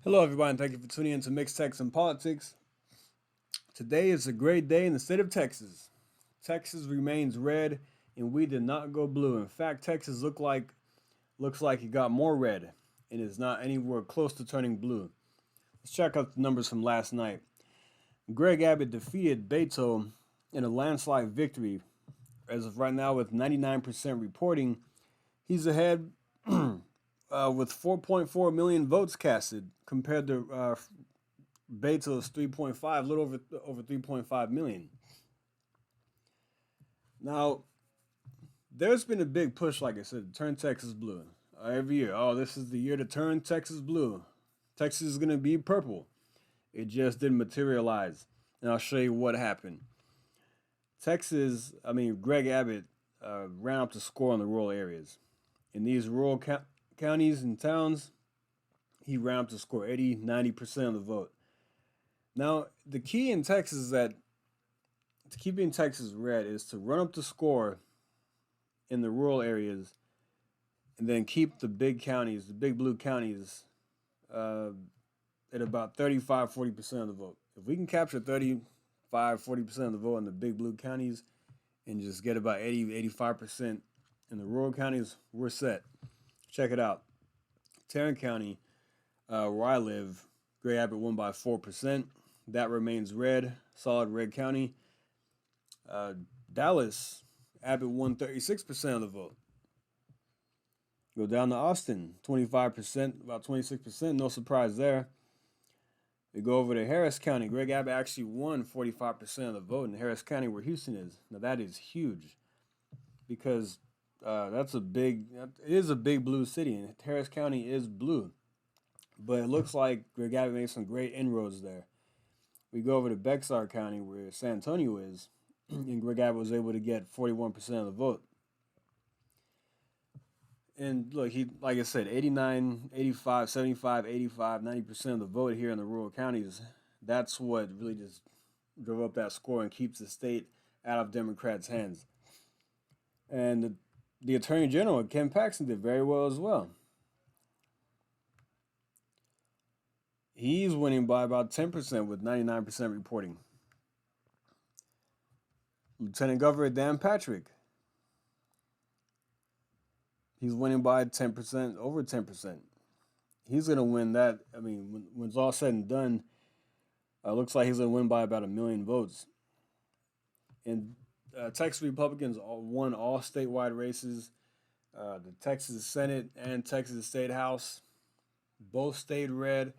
Hello, everybody, and thank you for tuning in to Mixed Texan Politics. Today is a great day in the state of Texas. Texas remains red, and we did not go blue. In fact, Texas looks like it got more red, and is not anywhere close to turning blue. Let's check out the numbers from last night. Greg Abbott defeated Beto in a landslide victory. As of right now, with 99% reporting, he's ahead with 4.4 million votes casted compared to Beto's 3.5, a little over 3.5 million. Now, there's been a big push, like I said, to turn Texas blue every year. Oh, this is the year to turn Texas blue. Texas is going to be purple. It just didn't materialize. And I'll show you what happened. Greg Abbott ran up to score in the rural areas. In these rural counties and towns, he ran up to score 80, 90% of the vote. Now, the key in Texas is that to keeping Texas red is to run up the score in the rural areas and then keep the big counties, the big blue counties, uh, at about 35, 40% of the vote. If we can capture 35, 40% of the vote in the big blue counties and just get about 80, 85% in the rural counties, we're set. Check it out. Tarrant County, where I live, Greg Abbott won by 4%. That remains red, solid red county. Uh, Dallas, Abbott won 36% of the vote. Go down to Austin, 25%, about 26%, no surprise there. We go over to Harris County. Greg Abbott actually won 45% of the vote in Harris County, where Houston is. Now that is huge because it is a big blue city, and Harris County is blue. But it looks like Greg Abbott made some great inroads there. We go over to Bexar County, where San Antonio is, and Greg Abbott was able to get 41% of the vote. And look, he, like I said, 89, 85, 75, 85, 90% of the vote here in the rural counties. That's what really just drove up that score and keeps the state out of Democrats' hands. And the Attorney General, Ken Paxton, did very well as well. He's winning by about 10% with 99% reporting. Lieutenant Governor Dan Patrick, he's winning by 10%, over 10%. He's going to win that. I mean, when it's all said and done, looks like he's going to win by about a million votes. And Texas Republicans won all statewide races. The Texas Senate and Texas State House both stayed red,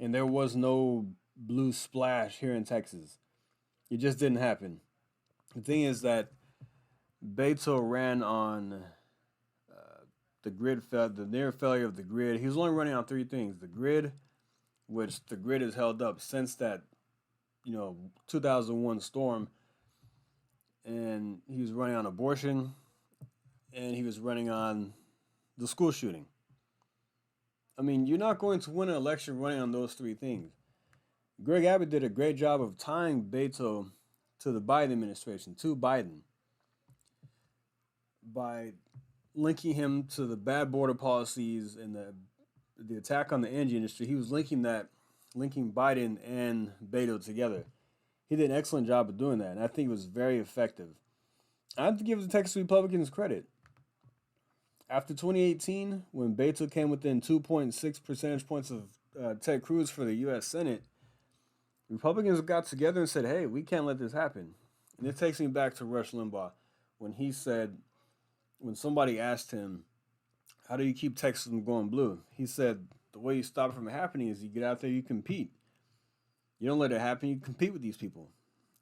and there was no blue splash here in Texas. It just didn't happen. The thing is that Beto ran on the near failure of the grid. He was only running on three things: the grid, which the grid has held up since that 2001 storm, and he was running on abortion, and he was running on the school shooting. I mean, you're not going to win an election running on those three things. Greg Abbott did a great job of tying Beto to the Biden administration, to Biden, by linking him to the bad border policies and the attack on the energy industry. He was linking Biden and Beto together. He did an excellent job of doing that, and I think it was very effective. I have to give the Texas Republicans credit. After 2018, when Beto came within 2.6 percentage points of Ted Cruz for the U.S. Senate, Republicans got together and said, "Hey, we can't let this happen." And it takes me back to Rush Limbaugh when he said, when somebody asked him, "How do you keep Texas from going blue?" He said, "The way you stop it from happening is you get out there, you compete. You don't let it happen. You compete with these people."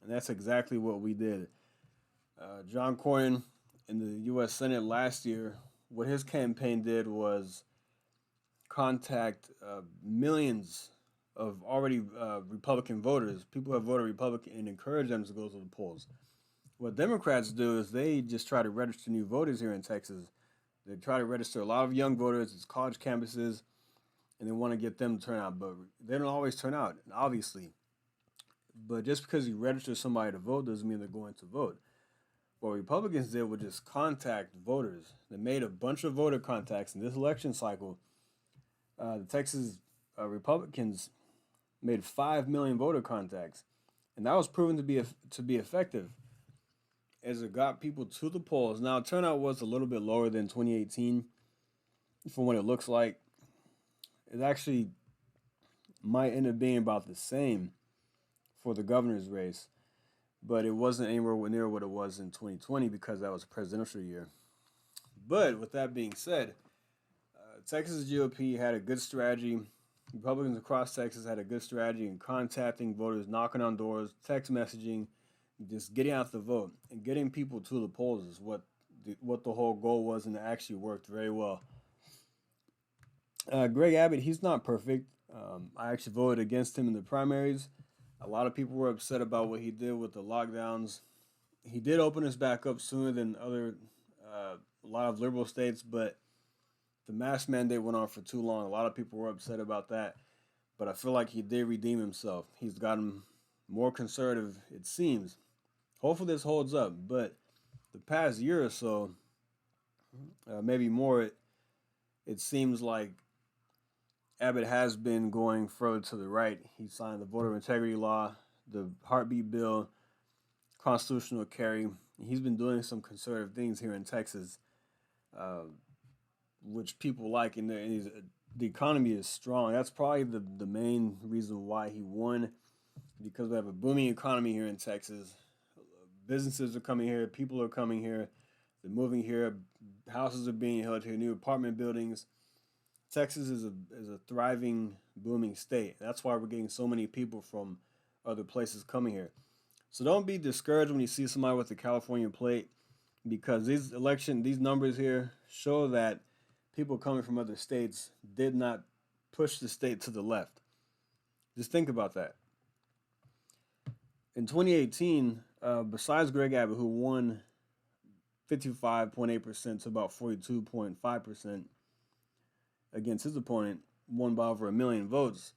And that's exactly what we did. John Cornyn in the U.S. Senate last year, what his campaign did was contact millions of already Republican voters, people who have voted Republican, and encourage them to go to the polls. What Democrats do is they just try to register new voters here in Texas. They try to register a lot of young voters. It's college campuses, and they want to get them to turn out, but they don't always turn out, obviously. But just because you register somebody to vote doesn't mean they're going to vote. What Republicans did was just contact voters. They made a bunch of voter contacts in this election cycle. The Texas Republicans made 5 million voter contacts, and that was proven to be effective as it got people to the polls. Now, turnout was a little bit lower than 2018 from what it looks like. It actually might end up being about the same for the governor's race, but it wasn't anywhere near what it was in 2020 because that was a presidential year. But with that being said, Texas GOP had a good strategy. Republicans across Texas had a good strategy in contacting voters, knocking on doors, text messaging, just getting out the vote and getting people to the polls is what the whole goal was, and it actually worked very well. Greg Abbott, he's not perfect. I actually voted against him in the primaries. A lot of people were upset about what he did with the lockdowns. He did open us back up sooner than a lot of liberal states, but the mask mandate went on for too long. A lot of people were upset about that, but I feel like he did redeem himself. He's gotten more conservative, it seems. Hopefully this holds up, but the past year or so, maybe more, it seems like Abbott has been going further to the right. He signed the voter integrity law, the heartbeat bill, constitutional carry. He's been doing some conservative things here in Texas, which people like, and the economy is strong. That's probably the main reason why he won, because we have a booming economy here in Texas. Businesses are coming here, people are coming here, they're moving here, houses are being held here, new apartment buildings. Texas is a thriving, booming state. That's why we're getting so many people from other places coming here. So don't be discouraged when you see somebody with a California plate, because these numbers here show that people coming from other states did not push the state to the left. Just think about that. In 2018, besides Greg Abbott, who won 55.8% to about 42.5% against his opponent, won by over 1 million votes,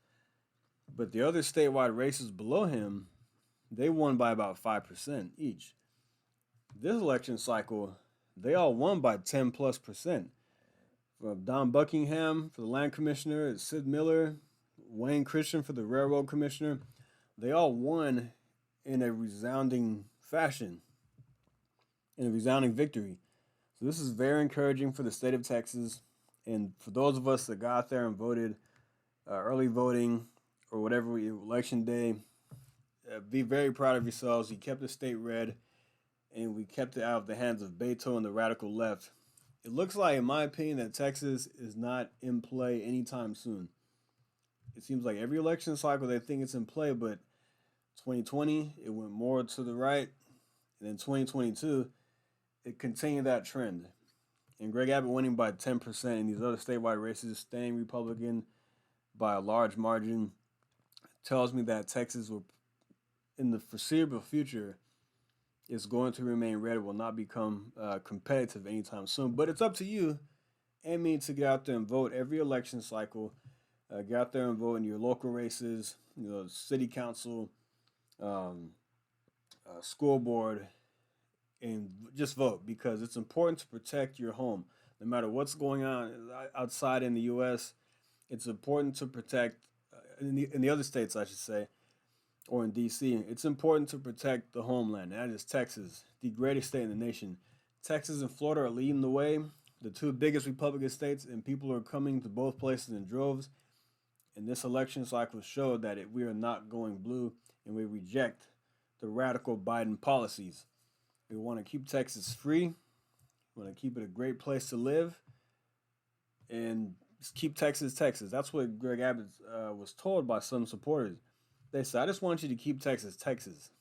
but the other statewide races below him, they won by about 5% each. This election cycle, they all won by 10+%. From Don Buckingham for the land commissioner, Sid Miller, Wayne Christian for the railroad commissioner, they all won in a resounding fashion, in a resounding victory. So this is very encouraging for the state of Texas, and for those of us that got out there and voted early voting or whatever, election day, be very proud of yourselves. You kept the state red, and we kept it out of the hands of Beto and the radical left. It looks like, in my opinion, that Texas is not in play anytime soon. It seems like every election cycle they think it's in play, but 2020, it went more to the right, and in 2022, it continued that trend. And Greg Abbott winning by 10% in these other statewide races, staying Republican by a large margin, tells me that Texas will, in the foreseeable future, is going to remain red. It will not become competitive anytime soon. But it's up to you and me to get out there and vote every election cycle. Get out there and vote in your local races, city council, school board, and just vote, because it's important to protect your home. No matter what's going on outside in the U.S., it's important to protect, in the other states, I should say, or in D.C., it's important to protect the homeland. And that is Texas, the greatest state in the nation. Texas and Florida are leading the way, the two biggest Republican states, and people are coming to both places in droves. And this election cycle showed that we are not going blue, and we reject the radical Biden policies. We want to keep Texas free. We want to keep it a great place to live, and just keep Texas, Texas. That's what Greg Abbott was told by some supporters. They said, I just want you to keep Texas, Texas.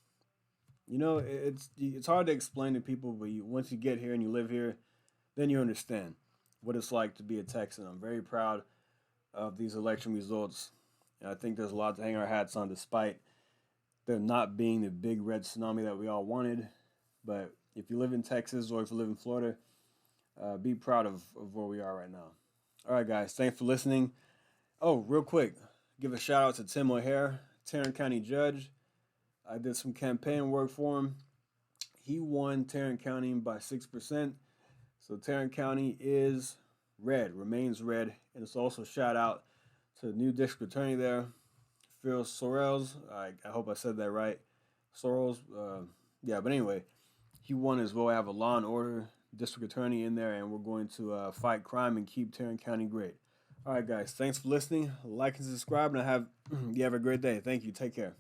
It's hard to explain to people, but once you get here and you live here, then you understand what it's like to be a Texan. I'm very proud of these election results, and I think there's a lot to hang our hats on, despite there not being the big red tsunami that we all wanted. But if you live in Texas or if you live in Florida, be proud of where we are right now. All right, guys, thanks for listening. Oh, real quick, give a shout out to Tim O'Hare, Tarrant County judge. I did some campaign work for him. He won Tarrant County by 6%. So Tarrant County is red, remains red. And it's also a shout out to the new district attorney there, Phil Sorrells. I hope I said that right. Sorrells. Yeah, but anyway, he won as well. I have a law and order district attorney in there, and we're going to fight crime and keep Tarrant County great. All right, guys. Thanks for listening. Like and subscribe, and you have a great day. Thank you. Take care.